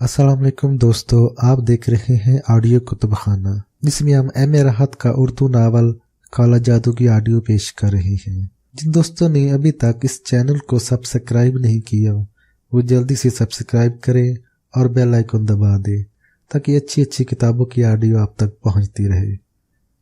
अस्सलाम वालेकुम दोस्तों, आप देख रहे हैं ऑडियो कुतुबखाना, जिसमें हम एम.ए. राहत का उर्दू नावल काला जादू की ऑडियो पेश कर रहे हैं। जिन दोस्तों ने अभी तक इस चैनल को सब्सक्राइब नहीं किया वो जल्दी से सब्सक्राइब करें और बेल आइकन दबा दें ताकि अच्छी अच्छी किताबों की ऑडियो आप तक पहुंचती रहे।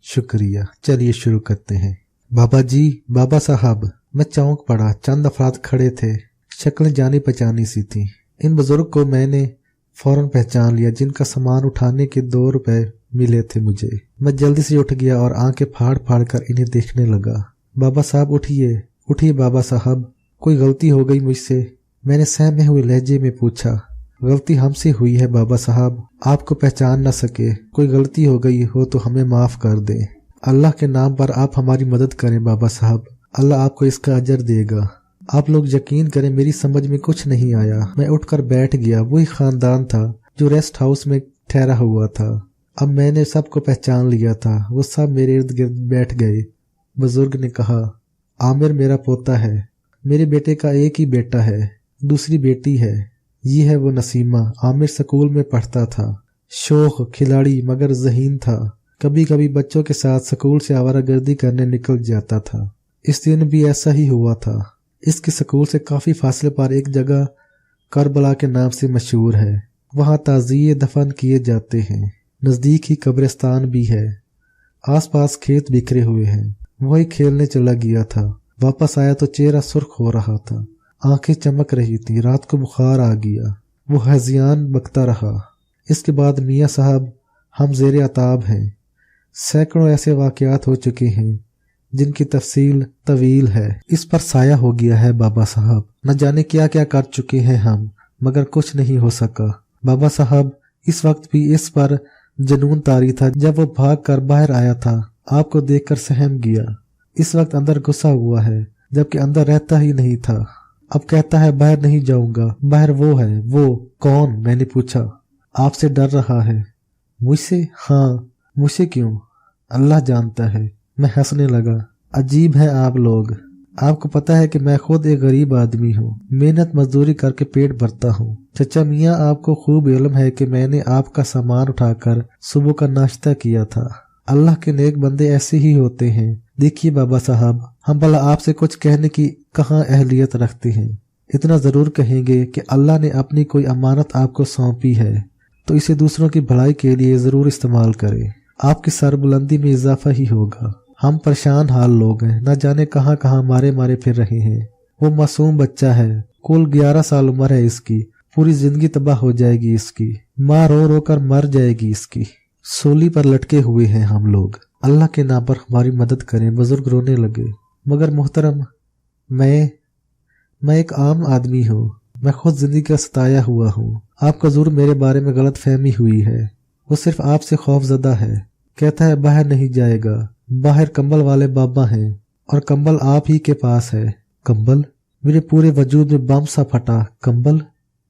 शुक्रिया। चलिए शुरू करते हैं। बाबा जी, बाबा साहब। मैं चौंक पड़ा। चंद अफराद खड़े थे, शक्लें जानी पहचानी सी थी। इन बुजुर्ग को मैंने फौरन पहचान लिया, जिनका सामान उठाने के 2 रुपए मिले थे मुझे। मैं जल्दी से उठ गया और आंखें फाड़ फाड़ कर इन्हें देखने लगा। बाबा साहब उठिए, उठिए बाबा साहब, कोई गलती हो गई मुझसे? मैंने सहमे हुए लहजे में पूछा। गलती हमसे हुई है बाबा साहब, आपको पहचान न सके। कोई गलती हो गई हो तो हमें माफ कर दें। अल्लाह के नाम पर आप हमारी मदद करें बाबा साहब, अल्लाह आपको इसका अजर देगा। आप लोग यकीन करें, मेरी समझ में कुछ नहीं आया। मैं उठकर बैठ गया। वही खानदान था जो रेस्ट हाउस में ठहरा हुआ था। अब मैंने सबको पहचान लिया था। वो सब मेरे इर्द गिर्द बैठ गए। बुजुर्ग ने कहा, आमिर मेरा पोता है। मेरे बेटे का एक ही बेटा है, दूसरी बेटी है। ये है वो नसीमा। आमिर स्कूल में पढ़ता था, शौक खिलाड़ी मगर ज़हीन था। कभी कभी बच्चों के साथ स्कूल से आवारागर्दी करने निकल जाता था। इस दिन भी ऐसा ही हुआ था। इसके स्कूल से काफी फासले पर एक जगह करबला के नाम से मशहूर है। वहाँ ताज़िये दफन किए जाते हैं। नजदीक ही कब्रिस्तान भी है। आसपास खेत बिखरे हुए हैं। वही खेलने चला गया था। वापस आया तो चेहरा सुर्ख हो रहा था, आंखें चमक रही थी। रात को बुखार आ गया। वो हजियान बकता रहा। इसके बाद मियाँ साहब हम ज़ेरे अताब हैं। सैकड़ों ऐसे वाक़यात हो चुके हैं जिनकी तफसील तवील है। इस पर साया हो गया है बाबा साहब। न जाने क्या क्या कर चुके हैं हम, मगर कुछ नहीं हो सका। बाबा साहब, इस वक्त भी इस पर जुनून तारी था जब वो भाग कर बाहर आया था। आपको देखकर सहम गया। इस वक्त अंदर गुस्सा हुआ है, जबकि अंदर रहता ही नहीं था। अब कहता है बाहर नहीं जाऊंगा। बाहर वो है। वो कौन? मैंने पूछा। आपसे डर रहा है। मुझसे? हाँ। मुझसे क्यों? अल्लाह जानता है। मैं हंसने लगा। अजीब है आप लोग। आपको पता है कि मैं खुद एक गरीब आदमी हूँ, मेहनत मजदूरी करके पेट भरता हूँ। चचा मियाँ, आपको खूब इल्म है कि मैंने आपका सामान उठाकर सुबह का नाश्ता किया था। अल्लाह के नेक बंदे ऐसे ही होते हैं। देखिए बाबा साहब, हम भला आपसे कुछ कहने की कहाँ अहलियत रखते हैं। इतना जरूर कहेंगे कि अल्लाह ने अपनी कोई अमानत आपको सौंपी है तो इसे दूसरों की भलाई के लिए जरूर इस्तेमाल करें। आपकी सरबुलंदी में इजाफा ही होगा। हम परेशान हाल लोग हैं, न जाने कहाँ कहाँ मारे मारे फिर रहे हैं। वो मासूम बच्चा है, कुल 11 साल उम्र है इसकी। पूरी जिंदगी तबाह हो जाएगी इसकी। माँ रो रो कर मर जाएगी इसकी। सूली पर लटके हुए हैं हम लोग। अल्लाह के नाम पर हमारी मदद करें। बुजुर्ग रोने लगे। मगर मोहतरम, मैं एक आम आदमी हूँ। मैं खुद जिंदगी का सताया हुआ हूँ। आपको जरूर मेरे बारे में गलत फहमी हुई है। वो सिर्फ आपसे खौफजदा है। कहता है बाहर नहीं जाएगा। बाहर कंबल वाले बाबा हैं और कंबल आप ही के पास है। कंबल? मेरे पूरे वजूद में बम सा फटा। कंबल?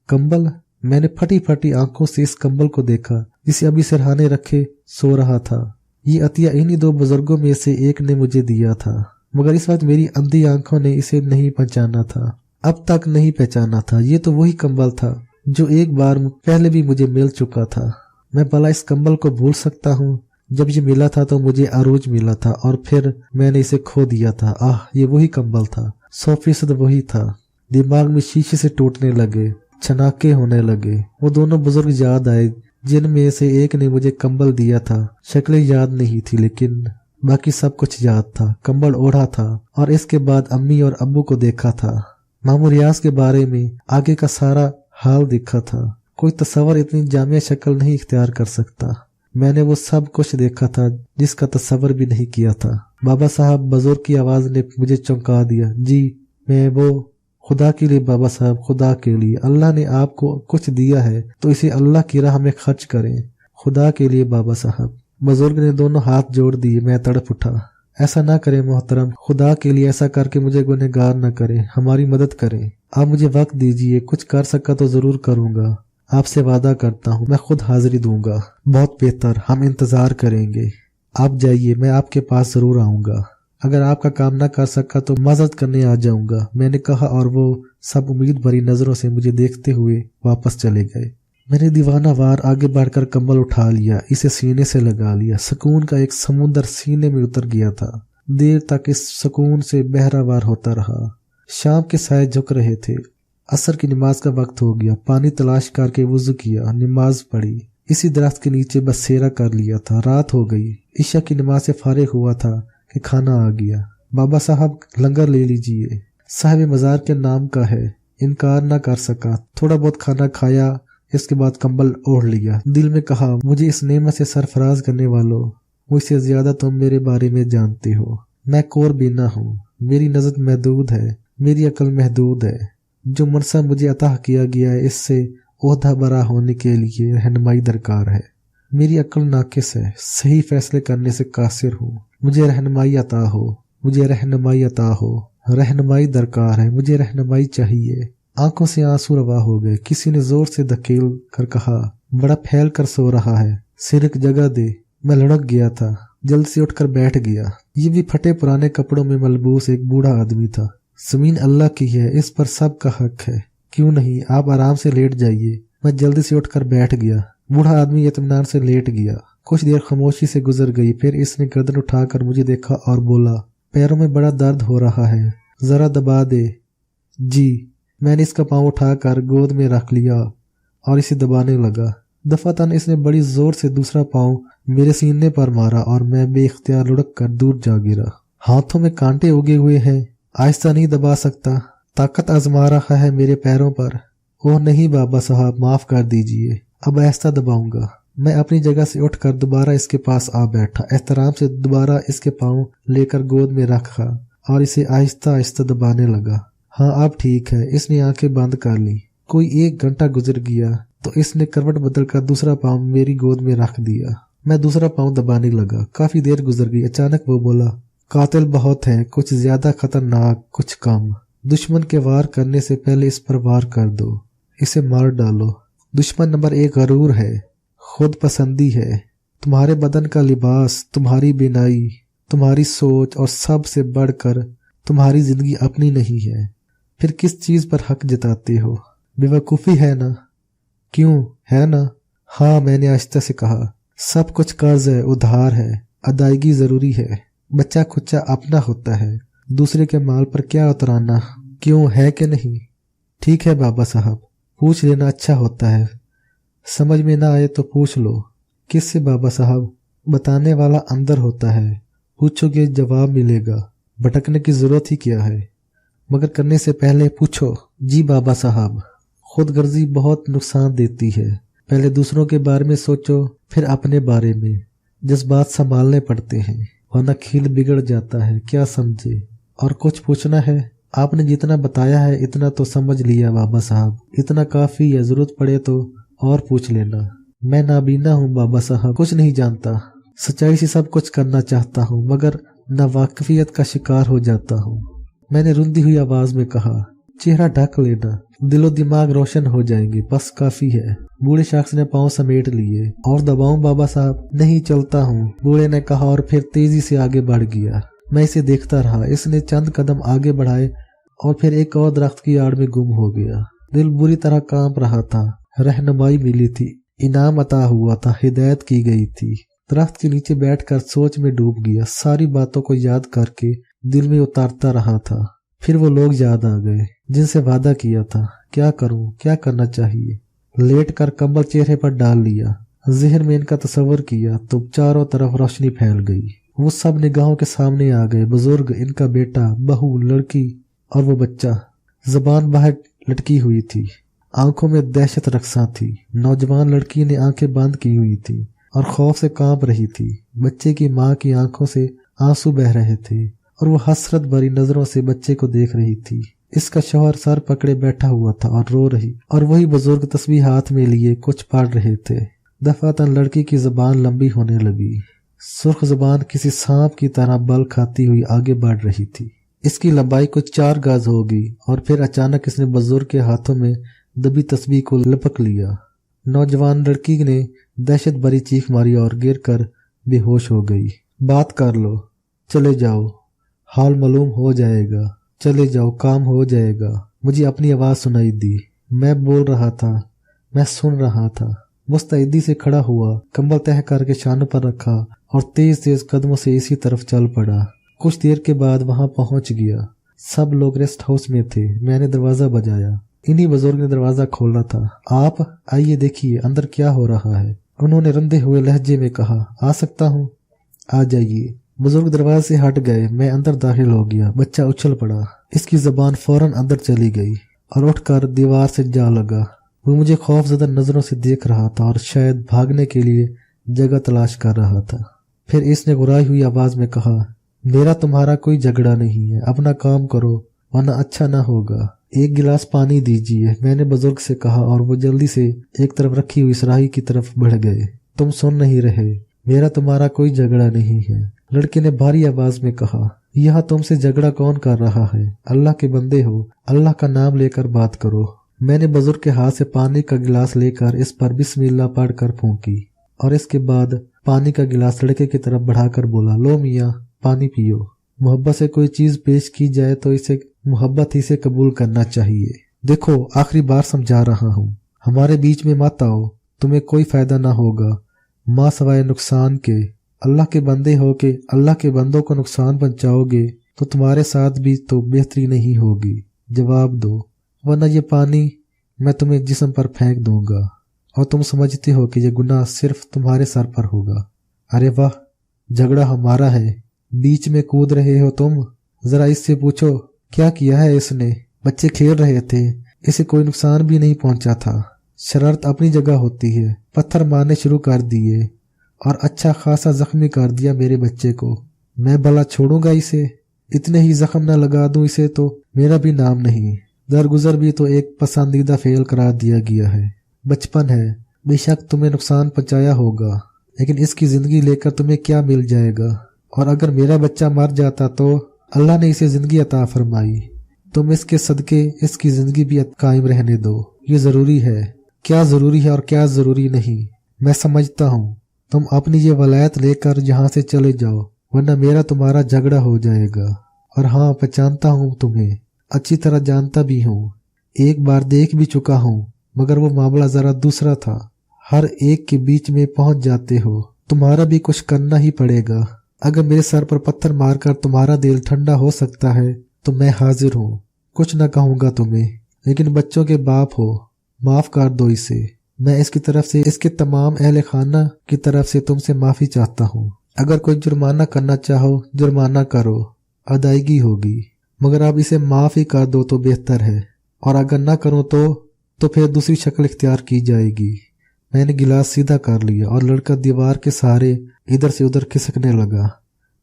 कंबल? मैंने फटी फटी आंखों से इस कंबल को देखा जिसे अभी सिरहाने रखे सो रहा था। ये अतिया इन्हीं 2 बुजुर्गों में से एक ने मुझे दिया था, मगर इस वक्त मेरी अंधी आंखों ने इसे नहीं पहचाना था। अब तक नहीं पहचाना था। ये तो वही कंबल था जो एक बार पहले भी मुझे मिल चुका था। मैं भला इस कंबल को भूल सकता हूँ? जब ये मिला था तो मुझे अरूज मिला था और फिर मैंने इसे खो दिया था। आह, ये वही कंबल था। 100% वही था। दिमाग में शीशे से टूटने लगे, छनाके होने लगे। वो दोनों बुजुर्ग याद आए जिनमें से एक ने मुझे कंबल दिया था। शक्लें याद नहीं थी, लेकिन बाकी सब कुछ याद था। कंबल ओढ़ा था और इसके बाद अम्मी और अब्बू को देखा था। मामू रियाज के बारे में आगे का सारा हाल देखा था। कोई तस्वर इतनी जामिया शक्ल नहीं इख्तियार कर सकता। मैंने वो सब कुछ देखा था जिसका तस्वर भी नहीं किया था। बाबा साहब, बुजुर्ग की आवाज ने मुझे चौंका दिया। जी, मैं वो। खुदा के लिए बाबा साहब, खुदा के लिए। अल्लाह ने आपको कुछ दिया है तो इसे अल्लाह की राह में खर्च करें। खुदा के लिए बाबा साहब। बुजुर्ग ने दोनों हाथ जोड़ दिए। मैं तड़प उठा। ऐसा ना करें मोहतरम, खुदा के लिए ऐसा करके मुझे गुनहगार न करें। हमारी मदद करें। आप मुझे वक्त दीजिए। कुछ कर सका तो जरूर करूंगा। आपसे वादा करता हूँ, मैं खुद हाजिरी दूंगा। बहुत बेहतर, हम इंतजार करेंगे। आप जाइए, मैं आपके पास जरूर आऊंगा। अगर आपका काम न कर सका तो मदद करने आ जाऊंगा, मैंने कहा, और वो सब उम्मीद भरी नजरों से मुझे देखते हुए वापस चले गए। मैंने दीवाना वार आगे बढ़कर कंबल उठा लिया, इसे सीने से लगा लिया। सुकून का एक समुंदर सीने में उतर गया था। देर तक इस सुकून से बहरावार होता रहा। शाम के साए झुक रहे थे। असर की नमाज का वक्त हो गया। पानी तलाश करके वुजू किया, नमाज पढ़ी। इसी दरख्त के नीचे बसेरा कर लिया था। रात हो गई। ईशा की नमाज से फारिग हुआ था कि खाना आ गया। बाबा साहब लंगर ले लीजिए, साहिब मज़ार के नाम का है। इनकार न कर सका। थोड़ा बहुत खाना खाया, इसके बाद कंबल ओढ़ लिया। दिल में कहा, मुझे इस नेमत से सरफराज करने वालों, मुझसे ज्यादा तुम मेरे बारे में जानते हो। मैं कोर बीना हूँ, मेरी नजर महदूद है, मेरी अकल महदूद है। जो मनसा मुझे अता किया गया है, इससे ओहदा बरा होने के लिए रहनुमाई दरकार है। मेरी अकल नाकिस है, सही फैसले करने से कासिर हूँ। मुझे रहनुमाई अता हो, मुझे रहनुमाई अता हो। रहनुमाई दरकार है, मुझे रहनुमाई चाहिए। आंखों से आंसू रवा हो गए। किसी ने जोर से धकेल कर कहा, बड़ा फैल कर सो रहा है, सिर एक जगह दे। मैं लुढ़क गया था, जल्द से उठकर बैठ गया। ये भी फटे पुराने कपड़ों में मलबूस एक बूढ़ा आदमी था। जमीन अल्लाह की है, इस पर सबका हक है। क्यों नहीं, आप आराम से लेट जाइए। मैं जल्दी से उठकर बैठ गया। बूढ़ा आदमी इत्मीनान से लेट गया। कुछ देर खामोशी से गुजर गई। फिर इसने गर्दन उठाकर मुझे देखा और बोला, पैरों में बड़ा दर्द हो रहा है, जरा दबा दे। जी। मैंने इसका पांव उठाकर गोद में रख लिया और इसे दबाने लगा। दफातन इसने बड़ी जोर से दूसरा पांव मेरे सीने पर मारा और मैं बेख्तियार लुढ़क कर दूर जा गिरा। हाथों में कांटे उगे हुए हैं, आहिस्ता नहीं दबा सकता। ताकत आजमा रहा है मेरे पैरों पर। ओह नहीं बाबा साहब, माफ कर दीजिए, अब आहिस्ता दबाऊंगा। मैं अपनी जगह से उठकर दोबारा इसके पास आ बैठा। एहतराम से दोबारा इसके पांव लेकर गोद में रखा और इसे आहिस्ता आहिस्ता दबाने लगा। हाँ, अब ठीक है। इसने आंखें बंद कर ली। कोई 1 घंटा गुजर गया तो इसने करवट बदलकर दूसरा पांव मेरी गोद में रख दिया। मैं दूसरा पांव दबाने लगा। काफी देर गुजर गई। अचानक वो बोला, कातिल बहुत है, कुछ ज्यादा खतरनाक, कुछ कम। दुश्मन के वार करने से पहले इस पर वार कर दो, इसे मार डालो। दुश्मन नंबर 1 गरूर है, खुद पसंदी है। तुम्हारे बदन का लिबास, तुम्हारी बिनाई, तुम्हारी सोच और सबसे बढ़कर तुम्हारी जिंदगी अपनी नहीं है। फिर किस चीज पर हक जताते हो? बेवकूफी है ना? क्यों, है ना? हाँ, मैंने आहिस्ता से कहा। सब कुछ कर्ज है, उधार है, अदायगी जरूरी है। बच्चा खुच्चा अपना होता है, दूसरे के माल पर क्या उतराना। क्यों, है कि नहीं? ठीक है बाबा साहब, पूछ लेना अच्छा होता है। समझ में ना आए तो पूछ लो। किससे बाबा साहब? बताने वाला अंदर होता है, पूछोगे जवाब मिलेगा। भटकने की जरूरत ही क्या है, मगर करने से पहले पूछो। जी बाबा साहब, खुदगर्जी बहुत नुकसान देती है। पहले दूसरों के बारे में सोचो, फिर अपने बारे में। जज्बात संभालने पड़ते हैं, वरना खील बिगड़ जाता है। क्या समझे? और कुछ पूछना है? आपने जितना बताया है इतना तो समझ लिया बाबा साहब, इतना काफी है। जरूरत पड़े तो और पूछ लेना। मैं नाबीना हूँ बाबा साहब, कुछ नहीं जानता। सच्चाई से सब कुछ करना चाहता हूँ, मगर नावाकिफियत का शिकार हो जाता हूँ। मैंने रुंधी हुई आवाज में कहा, चेहरा ढक लेना, दिलो दिमाग रोशन हो जाएंगे, बस काफी है। बूढ़े शख्स ने पांव समेट लिए। और दबाऊं बाबा साहब? नहीं, चलता हूँ, बूढ़े ने कहा और फिर तेजी से आगे बढ़ गया। मैं इसे देखता रहा। इसने चंद कदम आगे बढ़ाए और फिर एक और दरख्त की आड़ में गुम हो गया। दिल बुरी तरह कांप रहा था। रहनुमाई मिली थी, इनाम अता हुआ था, हिदायत की गई थी। दरख्त के नीचे बैठकर सोच में डूब गया। सारी बातों को याद करके दिल में उतारता रहा था। फिर वो लोग याद आ गए जिनसे वादा किया था। क्या करूं, क्या करना चाहिए? लेट कर कंबल चेहरे पर डाल लिया। जहन में इनका तस्वर किया तो चारों तरफ रोशनी फैल गई। वो सब निगाहों के सामने आ गए। बुजुर्ग, इनका बेटा, बहू, लड़की और वो बच्चा। जबान बाहर लटकी हुई थी, आंखों में दहशत रखसा थी। नौजवान लड़की ने आंखें बंद की हुई थी और खौफ से कांप रही थी। बच्चे की माँ की आंखों से आंसू बह रहे थे और वो हसरत भरी नजरों से बच्चे को देख रही थी। इसका शौहर सर पकड़े बैठा हुआ था और रो रही, और वही बुजुर्ग तस्बीह हाथ में लिए कुछ पढ़ रहे थे। दफातन लड़की की जुबान लंबी होने लगी। सुर्ख जुबान किसी सांप की तरह बल खाती हुई आगे बढ़ रही थी। इसकी लंबाई कुछ 4 गज होगी और फिर अचानक इसने बुजुर्ग के हाथों में दबी तस्बीह को लपक लिया। नौजवान लड़की ने दहशत भरी चीख मारी और गिर कर बेहोश हो गई। बात कर लो, चले जाओ, हाल मालूम हो जाएगा, चले जाओ, काम हो जाएगा। मुझे अपनी आवाज सुनाई दी। मैं बोल रहा था, मैं सुन रहा था। मुस्तैदी से खड़ा हुआ, कंबल तह करके शानों पर रखा और तेज तेज कदमों से इसी तरफ चल पड़ा। कुछ देर के बाद वहां पहुंच गया। सब लोग रेस्ट हाउस में थे। मैंने दरवाजा बजाया। इन्हीं बुजुर्ग ने दरवाजा खोला था। आप आइए, देखिए अंदर क्या हो रहा है, उन्होंने रंधे हुए लहजे में कहा। आ सकता हूँ? आ जाइए। बुजुर्ग दरवाजे से हट गए। मैं अंदर दाखिल हो गया। बच्चा उछल पड़ा। इसकी जबान फौरन अंदर चली गई और उठकर दीवार से जा लगा। वो मुझे खौफजदा नजरों से देख रहा था और शायद भागने के लिए जगह तलाश कर रहा था। फिर इसने गुराई हुई आवाज में कहा, मेरा तुम्हारा कोई झगड़ा नहीं है, अपना काम करो वरना अच्छा ना होगा। एक गिलास पानी दीजिए, मैंने बुजुर्ग से कहा और वो जल्दी से एक तरफ रखी हुई सुराही की तरफ बढ़ गए। तुम सुन नहीं रहे? मेरा तुम्हारा कोई झगड़ा नहीं है, लड़के ने भारी आवाज में कहा। यहाँ तुमसे झगड़ा कौन कर रहा है? अल्लाह के बंदे हो, अल्लाह का नाम लेकर बात करो। मैंने बुजुर्ग के हाथ से पानी का गिलास लेकर इस पर बिस्मिल्लाह पढ़कर फूंकी और इसके बाद पानी का गिलास लड़के की तरफ बढ़ाकर बोला, लो मियाँ पानी पियो। मोहब्बत से कोई चीज पेश की जाए तो इसे मोहब्बत ही से कबूल करना चाहिए। देखो आखिरी बार समझा रहा हूँ, हमारे बीच में मत आओ, तुम्हें कोई फायदा ना होगा माँ सवाए नुकसान के। अल्लाह के बंदे हो के अल्लाह के बंदों को नुकसान पहुंचाओगे तो तुम्हारे साथ भी तो बेहतरी नहीं होगी। जवाब दो, वरना ये पानी मैं तुम्हें जिस्म पर फेंक दूंगा और तुम समझते हो कि ये गुनाह सिर्फ तुम्हारे सर पर होगा। अरे वाह, झगड़ा हमारा है, बीच में कूद रहे हो तुम। जरा इससे पूछो क्या किया है इसने। बच्चे खेल रहे थे, इसे कोई नुकसान भी नहीं पहुंचा था। शरारत अपनी जगह होती है। पत्थर मारने शुरू कर दिए और अच्छा खासा जख्मी कर दिया मेरे बच्चे को। मैं भला छोड़ूंगा इसे? इतने ही जख्म न लगा दूं इसे तो मेरा भी नाम नहीं। दरगुजर भी तो एक पसंदीदा फेल करार दिया गया है। बचपन है, बेशक तुम्हें नुकसान पहुंचाया होगा, लेकिन इसकी जिंदगी लेकर तुम्हें क्या मिल जाएगा? और अगर मेरा बच्चा मर जाता तो अल्लाह ने इसे जिंदगी अता फरमाई, तुम इसके सदके इसकी जिंदगी भी कायम रहने दो। ये जरूरी है। क्या जरूरी है और क्या जरूरी नहीं मैं समझता हूँ। तुम अपनी ये वलायत लेकर यहाँ से चले जाओ, वरना मेरा तुम्हारा झगड़ा हो जाएगा। और हाँ, पहचानता हूँ तुम्हें, अच्छी तरह जानता भी हूँ, एक बार देख भी चुका हूँ, मगर वो मामला जरा दूसरा था। हर एक के बीच में पहुंच जाते हो, तुम्हारा भी कुछ करना ही पड़ेगा। अगर मेरे सर पर पत्थर मारकर तुम्हारा दिल ठंडा हो सकता है तो मैं हाजिर हूँ। कुछ न कहूँगा तुम्हें, लेकिन बच्चों के बाप हो, माफ कर दो इसे। मैं इसकी तरफ से, इसके तमाम अहले खाना की तरफ से तुमसे माफी चाहता हूँ। अगर कोई जुर्माना करना चाहो, जुर्माना करो, अदायगी होगी, मगर आप इसे माफ ही कर दो तो बेहतर है। और अगर ना करो तो फिर दूसरी शक्ल इख्तियार की जाएगी। मैंने गिलास सीधा कर लिया और लड़का दीवार के सहारे इधर से उधर खिसकने लगा।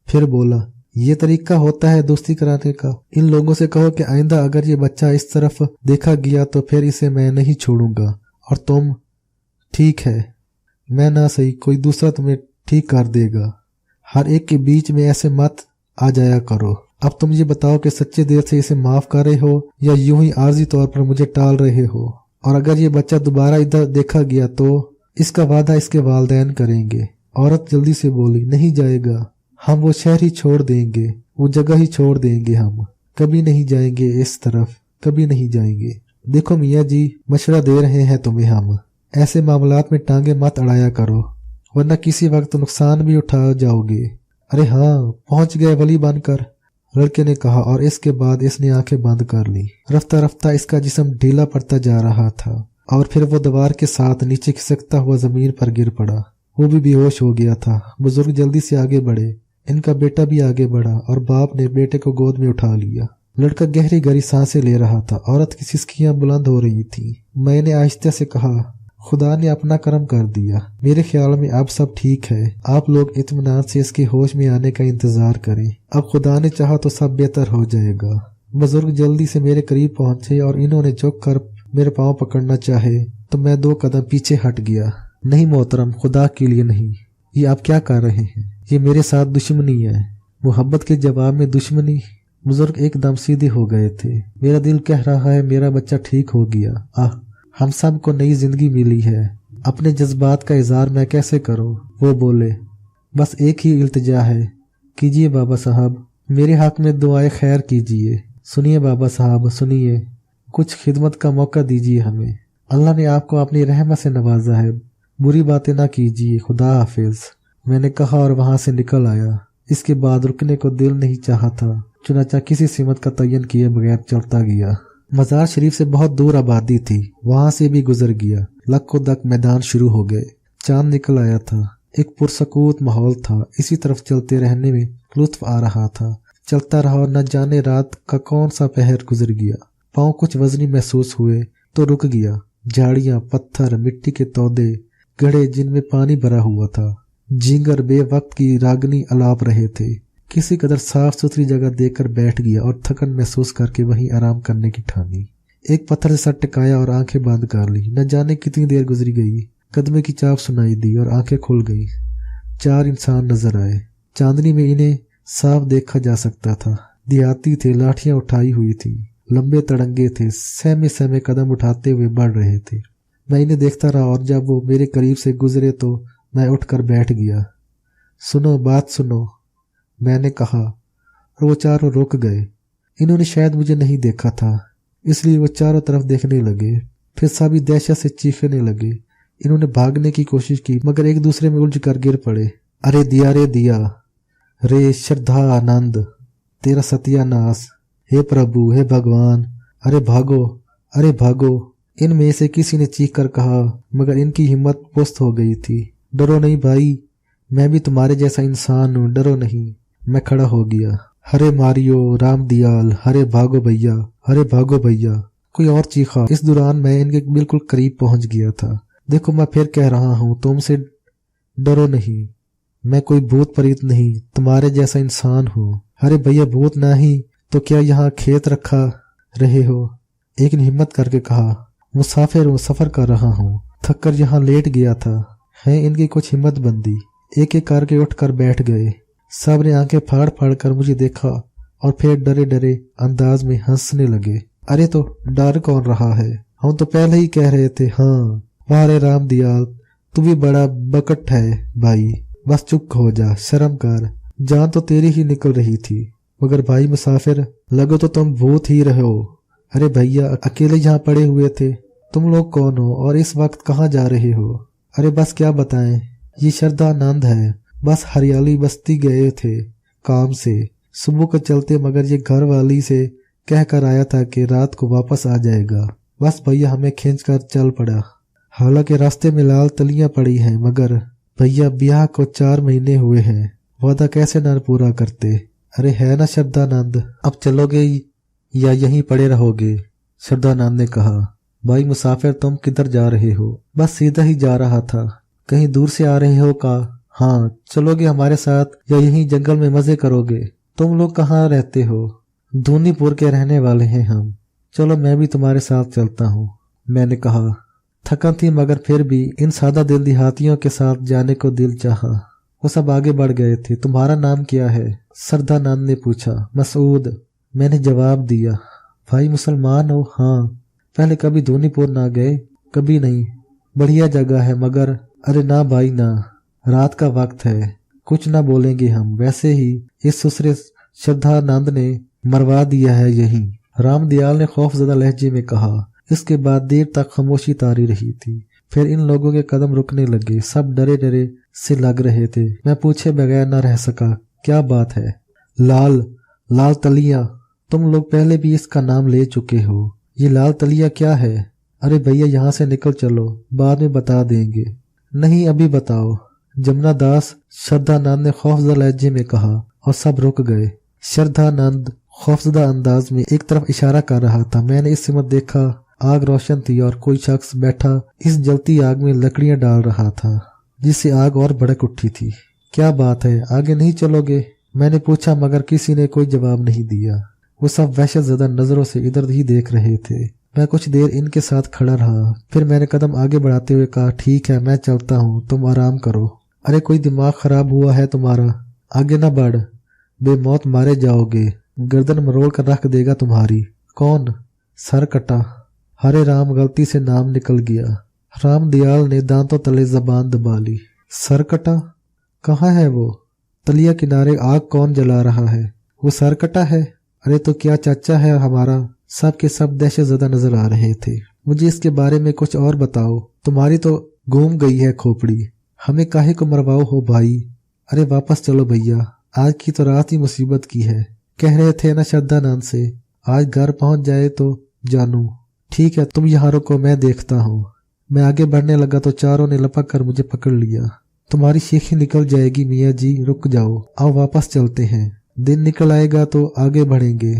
फिर बोला, ये तरीका होता है दोस्ती कराने का? इन लोगों से कहो कि आइंदा अगर ये बच्चा इस तरफ देखा गया तो फिर इसे मैं नहीं छोड़ूंगा। और तुम, ठीक है, मैं ना सही कोई दूसरा तुम्हें ठीक कर देगा। हर एक के बीच में ऐसे मत आ जाया करो। अब तुम ये बताओ कि सच्चे दिल से इसे माफ कर रहे हो या यूं ही आर्जी तौर पर मुझे टाल रहे हो? और अगर ये बच्चा दोबारा इधर देखा गया तो इसका वादा इसके वालिदैन करेंगे। औरत जल्दी से बोली, नहीं जाएगा, हम वो शहर ही छोड़ देंगे, वो जगह ही छोड़ देंगे, हम कभी नहीं जाएंगे इस तरफ, कभी नहीं जाएंगे। देखो मियाँ जी, मशवरा दे रहे हैं तुम्हें हम, ऐसे मामलात में टांगे मत अड़ाया करो, वरना किसी वक्त नुकसान भी उठा जाओगे। अरे हाँ, पहुंच गए वली बनकर, लड़के ने कहा और इसके बाद इसने आंखें बंद कर ली। रफ्ता रफ्ता इसका जिस्म ढीला पड़ता जा रहा था और फिर वो दीवार के साथ नीचे खिसकता हुआ जमीन पर गिर पड़ा। वो भी बेहोश हो गया था। बुजुर्ग जल्दी से आगे बढ़े। इनका बेटा भी आगे बढ़ा और बाप ने बेटे को गोद में उठा लिया। लड़का गहरी गहरी सांसें ले रहा था। औरत की सिसकियां बुलंद हो रही थी। मैंने आहिस्ते से कहा, खुदा ने अपना करम कर दिया, मेरे ख्याल में अब सब ठीक है। आप लोग इत्मीनान से इसके होश में आने का इंतजार करें, अब खुदा ने चाहा तो सब बेहतर हो जाएगा। बुजुर्ग जल्दी से मेरे करीब पहुंचे और इन्होंने झुक कर मेरे पांव पकड़ना चाहे तो मैं 2 कदम पीछे हट गया। नहीं मोहतरम, खुदा के लिए नहीं, ये आप क्या कर रहे हैं? ये मेरे साथ दुश्मनी है। मोहब्बत के जवाब में दुश्मनी? बुजुर्ग एकदम सीधे हो गए थे। मेरा दिल कह रहा है मेरा बच्चा ठीक हो गया। हम सब को नई जिंदगी मिली है, अपने जज्बात का इजहार मैं कैसे करूं? वो बोले, बस एक ही इल्तिजा है, कीजिए बाबा साहब, मेरे हक में दुआए खैर कीजिए। सुनिए बाबा साहब, सुनिए, कुछ खिदमत का मौका दीजिए हमें। अल्लाह ने आपको अपनी रहमत से नवाजा है, बुरी बातें ना कीजिए, खुदा हाफिज। मैंने कहा और वहां से निकल आया। इसके बाद रुकने को दिल नहीं चाहा था, चुनाचा किसी सीमत का तयन किए बगैर चलता गया। मजार शरीफ से बहुत दूर आबादी थी, वहां से भी गुजर गया। लक्को दक मैदान शुरू हो गए, चांद निकल आया था, एक पुरसकूत माहौल था। इसी तरफ चलते रहने में लुत्फ आ रहा था। चलता रहा और न जाने रात का कौन सा पहर गुजर गया। पाँव कुछ वजनी महसूस हुए तो रुक गया। झाड़ियां, पत्थर, मिट्टी के तौदे, गड्ढे जिनमें पानी भरा हुआ था, झींगर बेवक्त की रागनी अलाप रहे थे। किसी कदर साफ सुथरी जगह देखकर बैठ गया और थकन महसूस करके वहीं आराम करने की ठानी। एक पत्थर से सर टिकाया और आंखें बंद कर ली। न जाने कितनी देर गुजरी गई। कदमे की चाप सुनाई दी और आंखें खुल गई। 4 इंसान नजर आए। चांदनी में इन्हें साफ देखा जा सकता था। देहाती थे, लाठियां उठाई हुई थी, लंबे तड़ंगे थे, सहमे सहमे कदम उठाते हुए बढ़ रहे थे। मैं इन्हें देखता रहा और जब वो मेरे करीब से गुजरे तो मैं उठकर बैठ गया। सुनो, बात सुनो, मैंने कहा और वो चारों रुक गए। इन्होंने शायद मुझे नहीं देखा था, इसलिए वो चारों तरफ देखने लगे। फिर सभी दहशत से चीखने लगे। इन्होंने भागने की कोशिश की मगर एक दूसरे में उलझ कर गिर पड़े। अरे दिया रे दिया, रे श्रद्धा आनंद, तेरा सत्यानाश, हे प्रभु, हे भगवान, अरे भागो, अरे भागो। इनमें से किसी ने चीख कर कहा मगर इनकी हिम्मत पुस्त हो गई थी। डरो नहीं भाई, मैं भी तुम्हारे जैसा इंसान हूँ, डरो नहीं। मैं खड़ा हो गया। हरे मारियो, राम दियाल, हरे भागो भैया, हरे भागो भैया। कोई और चीखा। इस दौरान मैं इनके बिल्कुल करीब पहुंच गया था। देखो, मैं फिर कह रहा हूँ, तुमसे डरो नहीं, मैं कोई भूत प्रेत नहीं, तुम्हारे जैसा इंसान हूँ। अरे भैया, भूत नहीं तो क्या यहाँ खेत रखा रहे हो? एक ने हिम्मत करके कहा। मुसाफिर हूँ, सफर कर रहा हूँ, थक कर यहाँ लेट गया था। है इनकी कुछ हिम्मत बंदी। एक एक करके उठकर बैठ गए। सब ने आंखें फाड़ फाड़ कर मुझे देखा और फिर डरे डरे अंदाज में हंसने लगे। अरे तो डर कौन रहा है, हम तो पहले ही कह रहे थे। हाँ, वारे राम दियाल, तू भी बड़ा बकट है भाई, बस चुप हो जा, शर्म कर। जान तो तेरी ही निकल रही थी, मगर भाई मुसाफिर, लगो तो तुम भूत ही रहे हो। अरे भैया, अकेले यहाँ पड़े हुए थे। तुम लोग कौन हो और इस वक्त कहाँ जा रहे हो? अरे बस क्या बताएं, ये श्रद्धानंद है, बस हरियाली बस्ती गए थे काम से। सुबह को चलते मगर ये घर वाली से कह कर आया था कि रात को वापस आ जाएगा। बस भैया हमें खींचकर चल पड़ा। हालांकि रास्ते में लाल तलियां पड़ी हैं, मगर भैया ब्याह को 4 महीने हुए हैं, वादा कैसे न पूरा करते। अरे है ना श्रद्धानंद, अब चलोगे या यहीं पड़े रहोगे? श्रद्धानंद ने कहा। भाई मुसाफिर, तुम किधर जा रहे हो? बस सीधा ही जा रहा था। कहीं दूर से आ रहे हो का? हाँ, चलोगे हमारे साथ या यहीं जंगल में मजे करोगे? तुम लोग कहाँ रहते हो? धूनीपुर के रहने वाले हैं हम। चलो मैं भी तुम्हारे साथ चलता हूँ, मैंने कहा। थकन थी मगर फिर भी इन सादा दिल देहातियों के साथ जाने को दिल चाहा। वो सब आगे बढ़ गए थे। तुम्हारा नाम क्या है? श्रद्धानंद ने पूछा। मसूद, मैंने जवाब दिया। भाई मुसलमान हो? हाँ। पहले कभी धूनीपुर ना गए? कभी नहीं। बढ़िया जगह है मगर। अरे ना भाई ना, रात का वक्त है, कुछ ना बोलेंगे हम। वैसे ही इस सुसरे श्रद्धानंद ने मरवा दिया है यहीं, राम दयाल ने खौफजदा लहजे में कहा। इसके बाद देर तक खामोशी तारी रही थी। फिर इन लोगों के कदम रुकने लगे। सब डरे डरे से लग रहे थे। मैं पूछे बगैर न रह सका, क्या बात है? लाल तलिया, तुम लोग पहले भी इसका नाम ले चुके हो। ये लाल तलिया क्या है? अरे भैया यहाँ से निकल चलो, बाद में बता देंगे। नहीं, अभी बताओ, जमुना दास, श्रद्धानंद ने खौफजदा लहजे में कहा और सब रुक गए। श्रद्धानंद खौफजदा अंदाज में एक तरफ इशारा कर रहा था। मैंने इस समय देखा, आग रोशन थी और कोई शख्स बैठा इस जलती आग में लकड़ियां डाल रहा था, जिससे आग और भड़क उठी थी। क्या बात है, आगे नहीं चलोगे? मैंने पूछा मगर किसी ने कोई जवाब नहीं दिया। वो सब वहशतज़दा नजरों से इधर ही देख रहे थे। मैं कुछ देर इनके साथ खड़ा रहा। फिर मैंने कदम आगे बढ़ाते हुए कहा, ठीक है, मैं चलता हूँ, तुम आराम करो। अरे कोई दिमाग खराब हुआ है तुम्हारा? आगे न बढ़, बेमौत मारे जाओगे, गर्दन मरोड़ कर रख देगा तुम्हारी। कौन? सर कटा। हरे राम, गलती से नाम निकल गया। राम दयाल ने दांतों तले जबान दबा ली। सर कटा? कहाँ है वो? तलिया किनारे आग कौन जला रहा है? वो सर कटा है? अरे तो क्या चाचा है हमारा? सब के सब दहशत ज़दा नजर आ रहे थे। मुझे इसके बारे में कुछ और बताओ। तुम्हारी तो घूम गई है खोपड़ी, हमें काहे को मरवाओ हो भाई। अरे वापस चलो भैया, आज की तो रात ही मुसीबत की है। कह रहे थे ना श्रद्धानंद से, आज घर पहुंच जाए तो जानू। ठीक है, तुम यहाँ रुको, मैं देखता हूँ। मैं आगे बढ़ने लगा तो चारों ने लपक कर मुझे पकड़ लिया। तुम्हारी शीखी निकल जाएगी मियाँ जी, रुक जाओ, आओ वापस चलते हैं। दिन निकल आएगा तो आगे बढ़ेंगे।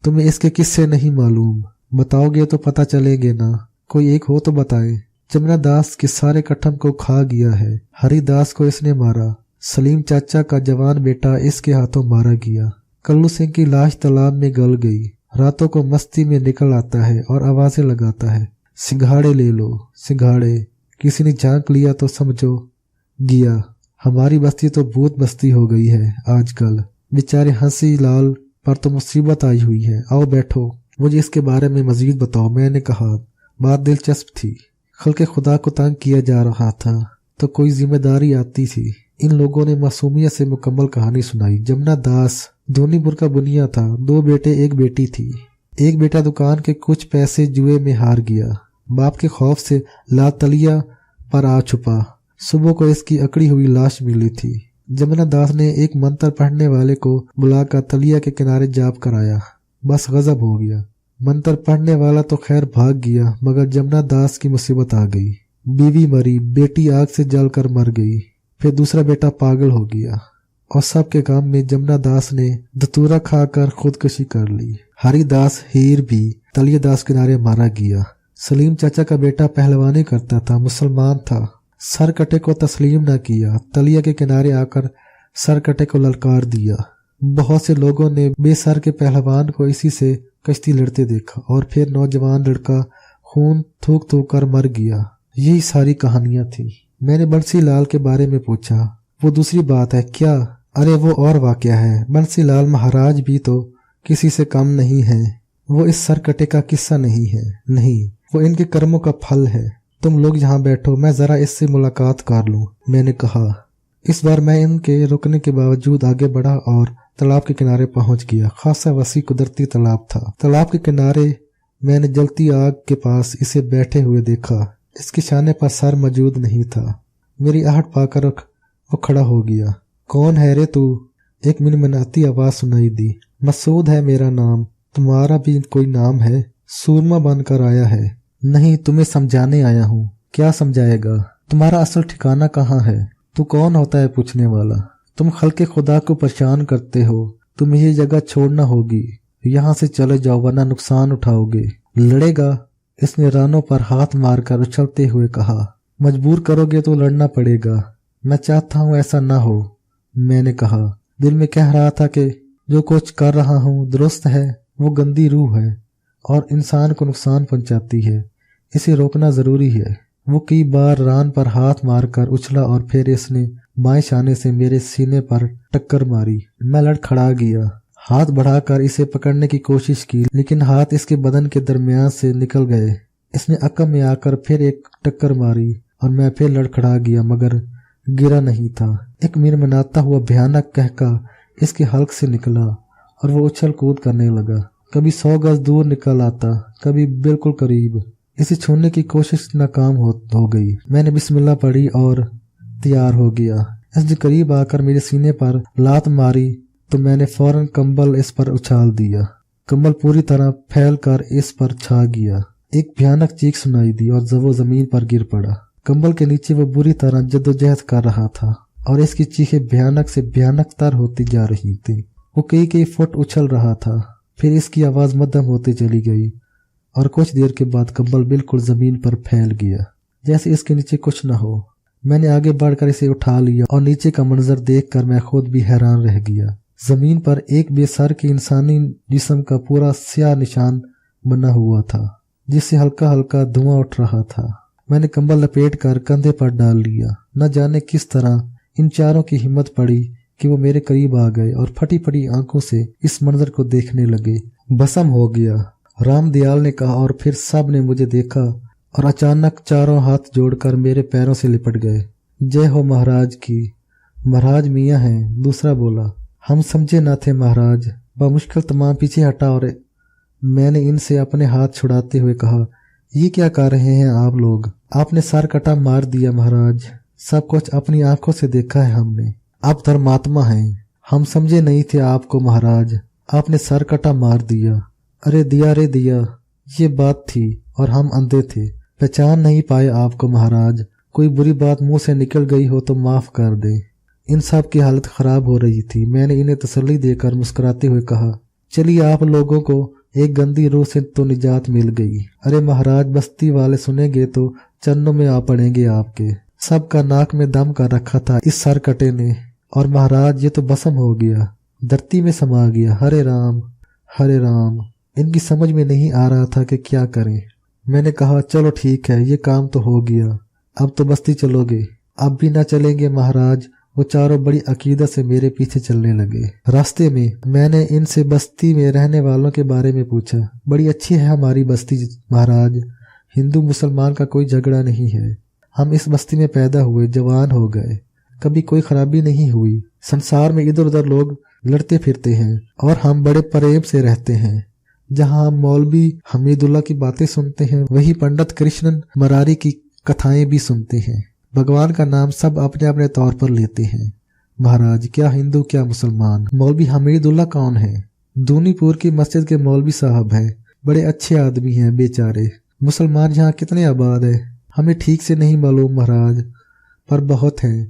तुम्हें इसके किस्से नहीं मालूम, बताओगे तो पता चलेंगे ना। कोई एक हो तो बताए। जमुना दास के सारे कट्ठम को खा गया है। हरिदास को इसने मारा। सलीम चाचा का जवान बेटा इसके हाथों मारा गया। कल्लू सिंह की लाश तालाब में गल गई। रातों को मस्ती में निकल आता है और आवाजें लगाता है, सिंघाड़े ले लो सिंघाड़े। किसी ने झांक लिया तो समझो गया। हमारी बस्ती तो भूत बस्ती हो गई है आजकल। बेचारे हंसी लाल पर तो मुसीबत आई हुई है। आओ बैठो, मुझे इसके बारे में मजीद बताओ। मैंने कहा, बात दिलचस्प थी। खल्के खुदा को तंग किया जा रहा था तो कोई जिम्मेदारी आती थी। इन लोगों ने मासूमियत से मुकम्मल कहानी सुनाई। जमुना दास धोनीपुर का बुनिया था। 2 बेटे 1 बेटी थी। एक बेटा दुकान के कुछ पैसे जुए में हार गया। बाप के खौफ से लातलिया पर आ छुपा। सुबह को इसकी अकड़ी हुई लाश मिली थी। जमुना दास ने एक मंत्र पढ़ने वाले को बुलाकर तलिया के किनारे जाप कराया। बस गजब हो गया। मंत्र पढ़ने वाला तो खैर भाग गया, मगर जमुना दास की मुसीबत आ गई। बीवी मरी, बेटी आग से जलकर मर गई, फिर दूसरा बेटा पागल हो गया और सबके काम में जमुना दास ने धतूरा खाकर खुदकुशी कर ली। हरिदास हीर भी तलिया दास किनारे मारा गया। सलीम चाचा का बेटा पहलवानी करता था, मुसलमान था। सर कटे को तस्लीम न किया। तलिया के किनारे आकर सर कटे को ललकार दिया। बहुत से लोगों ने बेसर के पहलवान को इसी से कश्ती लड़ते देखा और फिर नौजवान लड़का खून थूक थूक कर मर गया। यही सारी कहानियां थी। मैंने बंसी लाल के बारे में पूछा। वो दूसरी बात है क्या? अरे वो और वाकया है। बंसी लाल महाराज भी तो किसी से कम नहीं है। वो इस सरकटे का किस्सा नहीं है, नहीं, वो इनके कर्मों का फल है। तुम लोग यहाँ बैठो, मैं जरा इससे मुलाकात कर लूं। मैंने कहा। इस बार मैं इनके रुकने के बावजूद आगे बढ़ा और तालाब के किनारे पहुंच गया। खासा वसी कुदरती तालाब था। तालाब के किनारे मैंने जलती आग के पास इसे बैठे हुए देखा। इसके शाने पर सर मौजूद नहीं था। मेरी आहट पाकर वो खड़ा हो गया। कौन है रे तू? एक मिनमिनाती आवाज सुनाई दी। मसूद है मेरा नाम। तुम्हारा भी कोई नाम है? सूरमा बनकर आया है। नहीं, तुम्हें समझाने आया हूँ। क्या समझाएगा? तुम्हारा असल ठिकाना कहाँ है? तू कौन होता है पूछने वाला? तुम खल्के खुदा को परेशान करते हो। तुम्हें ये जगह छोड़ना होगी। यहाँ से चले जाओ वरना नुकसान उठाओगे। लड़ेगा? इसने रानों पर हाथ मारकर उछलते हुए कहा। मजबूर करोगे तो लड़ना पड़ेगा। मैं चाहता हूँ ऐसा ना हो। मैंने कहा। दिल में कह रहा था कि जो कुछ कर रहा हूँ दुरुस्त है। वो गंदी रूह है और इंसान को नुकसान पहुंचाती है। इसे रोकना जरूरी है। वो कई बार रान पर हाथ मारकर उछला और फिर इसने बाएं शाने से मेरे सीने पर टक्कर मारी। मैं लड़खड़ा गया। हाथ बढ़ाकर इसे पकड़ने की कोशिश की, लेकिन हाथ इसके बदन के दरमियान से निकल गए। इसने अकब में आकर फिर एक टक्कर मारी और मैं फिर लड़खड़ा गया, मगर गिरा नहीं था। एक मिनमिनाता हुआ भयानक कहका इसके हल्क से निकला और वो उछल कूद करने लगा। कभी 100 गज दूर निकल आता, कभी बिल्कुल करीब। इसे छूने की कोशिश नाकाम हो गई। मैंने बिस्मिल्लाह पढ़ी और तैयार हो गया। इसने करीब आकर मेरे सीने पर लात मारी तो मैंने फौरन कंबल इस पर उछाल दिया। कंबल पूरी तरह फैल कर इस पर छा गया। एक भयानक चीख सुनाई दी और जब वो जमीन पर गिर पड़ा। कंबल के नीचे वो बुरी तरह जद्दोजहद कर रहा था और इसकी चीखें भयानक से भयानकतर होती जा रही थी। वो कई फुट उछल रहा था। फिर इसकी आवाज मध्यम होती चली गई और कुछ देर के बाद कंबल बिल्कुल जमीन पर फैल गया, जैसे इसके नीचे कुछ न हो। मैंने आगे बढ़कर इसे उठा लिया और नीचे का मंजर देखकर मैं खुद भी हैरान रह गया। जमीन पर एक बेसर के इंसानी जिस्म का पूरा स्याह निशान बना हुआ था, जिससे हल्का हल्का धुआं उठ रहा था। मैंने कंबल लपेट कर कंधे पर डाल लिया। न जाने किस तरह इन चारों की हिम्मत पड़ी कि वो मेरे करीब आ गए और फटी फटी आंखों से इस मंजर को देखने लगे। भस्म हो गया, राम दयाल ने कहा, और फिर सब ने मुझे देखा और अचानक चारों हाथ जोड़कर मेरे पैरों से लिपट गए। जय हो महाराज की। महाराज मियाँ हैं, दूसरा बोला। हम समझे न थे महाराज। बमुश्किल तमाम पीछे हटा और मैंने इनसे अपने हाथ छुड़ाते हुए कहा, ये क्या कर रहे हैं आप लोग? आपने सर कटा मार दिया महाराज। सब कुछ अपनी आंखों से देखा है हमने। आप धर्मात्मा हैं, हम समझे नहीं थे आपको महाराज। आपने सर कटा मार दिया। अरे दिया रे दिया, ये बात थी और हम अंधे थे, पहचान नहीं पाए आपको महाराज। कोई बुरी बात मुंह से निकल गई हो तो माफ कर दे। इन सब की हालत खराब हो रही थी। मैंने इन्हें तसल्ली देकर मुस्कुराते हुए कहा, चलिए आप लोगों को एक गंदी रूह से तो निजात मिल गई। अरे महाराज, बस्ती वाले सुनेंगे तो चन्नों में आ पड़ेंगे आपके। सबका नाक में दम कर रखा था इस सर कटे ने, और महाराज ये तो भस्म हो गया, धरती में समा गया। हरे राम हरे राम। इनकी समझ में नहीं आ रहा था कि क्या करें। मैंने कहा, चलो ठीक है, ये काम तो हो गया, अब तो बस्ती चलोगे? अब भी ना चलेंगे महाराज। वो चारों बड़ी अकीदत से मेरे पीछे चलने लगे। रास्ते में मैंने इनसे बस्ती में रहने वालों के बारे में पूछा। बड़ी अच्छी है हमारी बस्ती महाराज, हिंदू मुसलमान का कोई झगड़ा नहीं है। हम इस बस्ती में पैदा हुए, जवान हो गए, कभी कोई खराबी नहीं हुई। संसार में इधर उधर लोग लड़ते फिरते हैं और हम बड़े प्रेम से रहते हैं। जहाँ हम मौलवी हमीदुल्ला की बातें सुनते हैं, वही पंडित कृष्णन मरारी की कथाएं भी सुनते हैं। भगवान का नाम सब अपने अपने तौर पर लेते हैं महाराज, क्या हिंदू क्या मुसलमान। मौलवी हमीदुल्ला कौन है? दूनीपुर की मस्जिद के मौलवी साहब हैं, बड़े अच्छे आदमी हैं बेचारे। मुसलमान यहाँ कितने आबाद है हमें ठीक से नहीं मालूम महाराज, पर बहुत हैं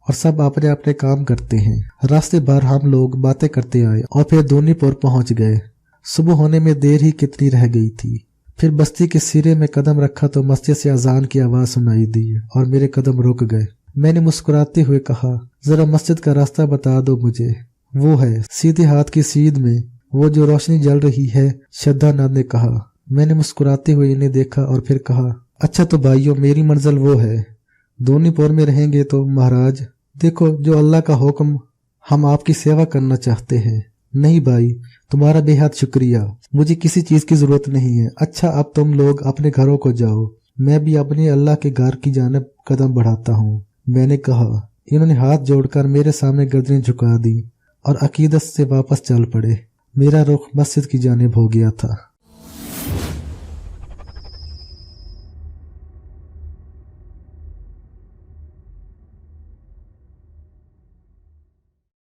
और सब अपने अपने काम करते हैं। रास्ते भर हम लोग बातें करते आए और फिर दूनीपुर पहुंच गए। सुबह होने में देर ही कितनी रह गई थी। फिर बस्ती के सिरे में कदम रखा तो मस्जिद से अजान की आवाज सुनाई दी और मेरे कदम रुक गए। मैंने मुस्कुराते हुए कहा, जरा मस्जिद का रास्ता बता दो मुझे। वो है सीधे हाथ की सीध में, वो जो रोशनी जल रही है, श्रद्धानंद ने कहा। मैंने मुस्कुराते हुए इन्हें देखा और फिर कहा, अच्छा तो भाइयों, मेरी मंजिल वो है। दूनीपुर में रहेंगे तो महाराज देखो, जो अल्लाह का हुक्म, हम आपकी सेवा करना चाहते हैं। नहीं भाई, तुम्हारा बेहद शुक्रिया, मुझे किसी चीज की जरूरत नहीं है। अच्छा अब तुम लोग अपने घरों को जाओ, मैं भी अपने अल्लाह के घर की जानिब कदम बढ़ाता हूँ, मैंने कहा। इन्होंने हाथ जोड़कर मेरे सामने गर्दनें झुका दी और अकीदत से वापस चल पड़े। मेरा रुख मस्जिद की जानिब हो गया था।